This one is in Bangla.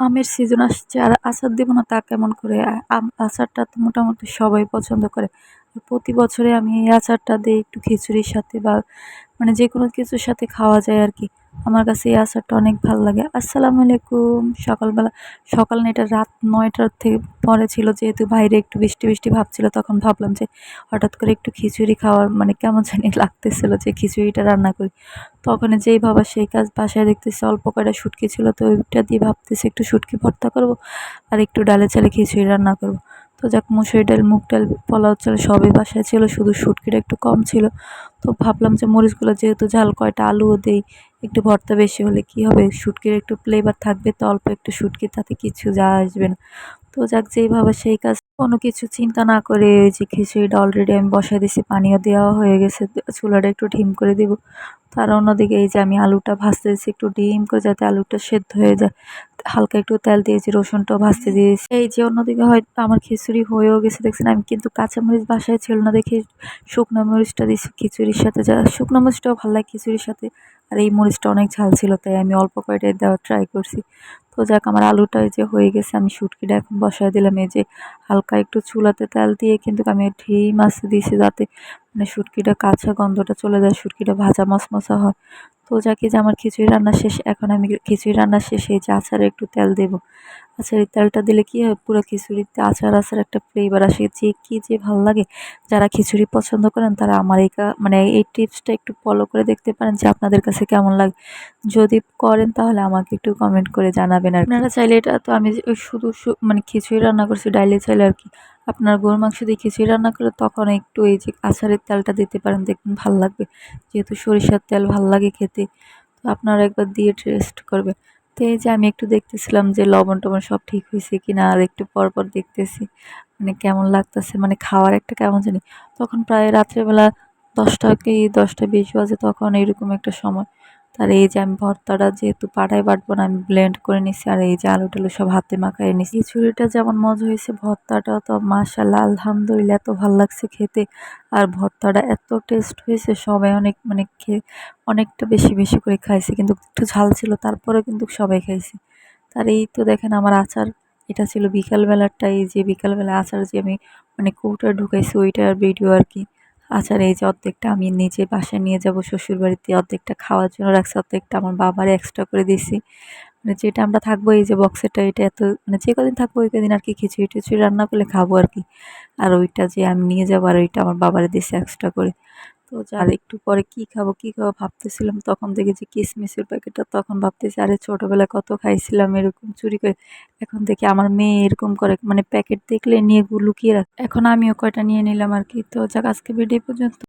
আমের সিজন আসছে আর আচার দিব না তা কেমন করে? আম আচারটা তো মোটামুটি সবাই পছন্দ করে। আর প্রতি বছরে আমি এই আচারটা দেই একটু খিচুড়ির সাথে বা মানে যেকোনো কিছুর সাথে খাওয়া যায় আরকি। আমার কাছে এই আচারটা অনেক ভাল লাগে। আসসালামু আলাইকুম। সকালবেলা, সকাল না এটা রাত ৯টার থেকে পরে ছিল, যেহেতু বাইরে একটু বৃষ্টি, বৃষ্টি ভাব ছিল, তখন ভাবলাম যে হঠাৎ করে একটু খিচুড়ি খাওয়ার মানে কেমন জানি লাগতেছিল যে খিচুড়িটা রান্না করি। তখনই যেই ভাবা সেই কাজ, বাসায় দেখতেছি অল্প কয়টা শুটকি ছিল, তো ওইটা দিয়ে ভাবতেছি একটু শুটকি ভর্তা করব আর একটু ডালে চালে খিচুড়ি রান্না করব। তো যাক, মসুরি ডাল, মুগ ডাল, পোলাও চাল সবই বাসায় ছিল, শুধু শুটকিটা একটু কম ছিল। তো ভাবলাম যে মরিচগুলো যেহেতু ঝাল, কয়টা আলুও দেই, একটু ভর্তা বেশি হলে কি হবে, শুটকির একটু ফ্লেভার থাকবে, তো অল্প একটু শুটকি, তাতে কিছু যায় আসবে না। তো যাক, যেইভাবে সেই কাজ, কোনো কিছু চিন্তা না করে ওই যে খিচুড়িটা অলরেডি আমি বসায় দিছি, পানিও দেওয়া হয়ে গেছে, চুলাটা একটু ঢিম করে দিব। তার অন্যদিকে এই যে আমি আলুটা ভাজতে দিয়েছি একটু ডিম করে, যাতে আলুটা সেদ্ধ হয়ে যায়। হালকা একটু তেল দিয়েছি, রসুনটাও ভাজতে দিয়েছি। এই যে অন্যদিকে হয়তো আমার খিচুড়ি হয়েও গেছে দেখছেন, আমি কিন্তু কাঁচামরিচ বাসায় ছিল না দেখে শুকনো মরিচটা দিয়েছি খিচুড়ির সাথে, যা শুকনো মরিচটাও ভালো লাগে খিচুড়ির সাথে। আর এই মরিচটা অনেক ঝাল ছিল, তাই আমি অল্প কয়টাই দেওয়ার ট্রাই করছি। তো যাক, আমার আলুটা এই যে হয়ে গেছে, আমি শুটকিটা এখন বসায় দিলাম। এই যে হালকা একটু চুলাতে তেল দিয়ে কিন্তু আমি ঢিম আঁচে দিয়েছি, যাতে মানে শুটকিটা কাঁচা গন্ধটা চলে যায়, শুটকিটা ভাজা মশমশা হয়। তো যাক, এই যে আমার খিচুড়ি রান্না শেষ। এখন আমি খিচুড়ি রান্না শেষে এই যে আচারে একটু তেল দেবো। আচ্ছা, এই তেলটা দিলে কি হয়, পুরো খিচুড়িতে আচার আচার একটা ফ্লেভার আসে, যে কি যে ভাল লাগে। যারা খিচুড়ি পছন্দ করেন তারা আমার এই মানে এই টিপসটা একটু ফলো করে দেখতে পারেন, যে আপনাদের কাছে কেমন লাগে। যদি করেন তাহলে আমাকে একটু কমেন্ট করে জানাবেন। আর আপনারা চাইলে, এটা তো আমি যে ওই শুধু মানে খিচুড়ি রান্না করছি ডাইলে চাইলে আর কি, আপনার গরুর মাংস দিয়ে খিচুড়ি রান্না করলে তখন একটু এই যে আচারের তেলটা দিতে পারেন, দেখবেন ভাল লাগবে। যেহেতু সরিষার তেল ভাল লাগে খেতে, তো আপনারা একবার দিয়ে টেস্ট করবেন। তো এই যে আমি একটু দেখতেছিলাম যে লবণ-টবণ সব ঠিক হইছে কিনা, আর একটু পর, পর দেখতেছি মানে কেমন লাগতেছে, মানে খাওয়ার একটা কেমন জানি। তখন প্রায় রাত্রেবেলা ১০টা কি ১০টা ২০ বাজে, তখন এরকম একটা সময়। আর এই যে আমি ভর্তাটা যেহেতু পাটায় বাটবো না, আমি ব্লেন্ড করে নিছি, আর এই যে আলু-টালু সব হাতে মাখায় নিছি। খিচুড়িটা যেমন মজা হইছে, ভর্তাটাও তো মাশাআল্লাহ আলহামদুলিল্লাহ এত ভাল লাগছে খেতে। আর ভর্তাটা এত টেস্ট হয়েছে, সবাই অনেক মানে অনেকটা বেশি, বেশি করে খাইছে। কিন্তু একটু ঝাল ছিল, তারপরেও কিন্তু সবাই খাইছে। আর এই তো দেখেন আমার আচার, এটা ছিল বিকাল বেলারটা। এই যে বিকালবেলা আচার যে আমি মানে কৌটায় ঢুকাইছি, ওইটার ভিডিও আর কি। আচার এই যে অর্ধেকটা আমি নিজে বাসায় নিয়ে যাব শ্বশুরবাড়িতে, অর্ধেকটা খাওয়ার জন্য রাখছি, অর্ধেকটা আমার বাবারে এক্সট্রা করে দিছি। মানে যেটা আমরা থাকবো এই যে বক্সেরটা, এটা এত মানে যে কদিন থাকবো ওই কদিন আর কি খিচুড়ি-টিচুড়ি রান্না করলে খাবো আর কি। আর ওইটা যে আমি নিয়ে যাবো, আর ওইটা আমার বাবারে দিছি এক্সট্রা করে। তো আর একটু পরে কি খাবো, কি খাবো ভাবতেছিলাম, তখন দেখেছি কিসমিসের প্যাকেটটা, তখন ভাবতেছি আরে ছোটবেলায় কত খাইছিলাম এরকম চুরি করে। এখন দেখি আমার মেয়ে এরকম করে, মানে প্যাকেট দেখলে নিয়ে লুকিয়ে রাখে। এখন আমিও কয়টা নিয়ে নিলাম আর কি। তো যাক, আজকে ভিডিও পর্যন্ত।